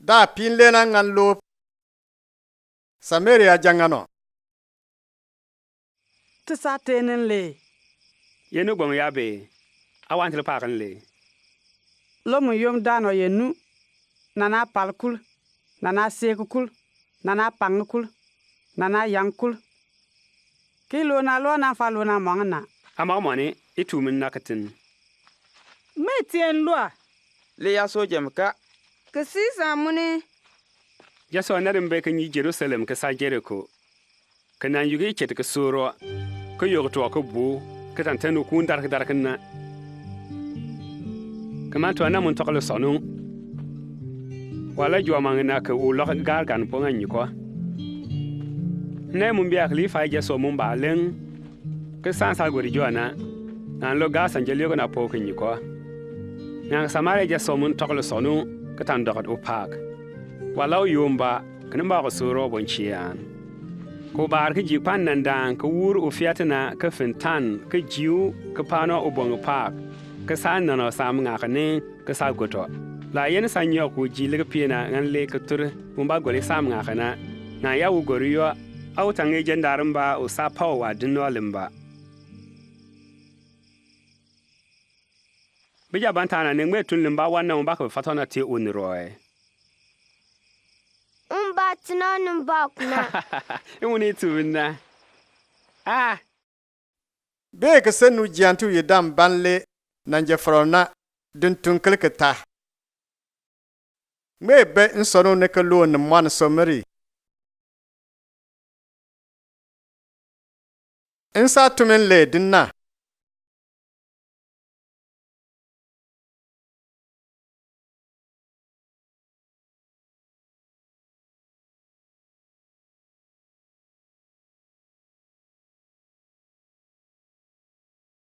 Da pinlena ngan lo Samaria jangano. Tisa tenen le. Yenu gbom ya be. Awan til pakan le. Lomu yom dano yenu. Nana palkul. Nana sekukul. Nana pangkul. Nana yankul. Kilo na lo na fa lo na mangna. Ama moni itu min nakatin. Metien lwa. Le ya so jem ka. Kasi samuni. Ya so na dembe kan yi Jerusalem ka sa Jericho. Kana yugi chet ka suro. Ko yogo to ko bu. Ka tan tanu kun dar kana. Kama to na mun to kala sonu. Wala jwa mangna ka u lo gar gan po ngan ko. Ne mun biya khalifa ya so mun ba len. Ka san sa gori jwana. Nan lo ga san jelio na po kan ko. Nang Samaria ya so mun to kala sonu ka tan dogat u park. Walau yomba kan ba ko suro bon chian. Ko bar ki jipan nan dan ka wur u fiatna ka fintan ka jiu ka pano u bon park. Ka san nan sam nga ka ne ka sa goto. La yen san yo ku ji le pina ngan le ka tur mun ba gole sam nga kana. Na ya u goriyo au tange jendarin ba u sa pawa dinno limba. Bija bantana ne ngwe tun limba wannan ba ka fatona te unroy. Ba tunanin ba kuna. Wani tuwinna. Be ka senu jiantu yidam banle nanje frona dun tunkelketa. Me be nsono ne ka lo ne mwan someri. Insa tumen le dinna.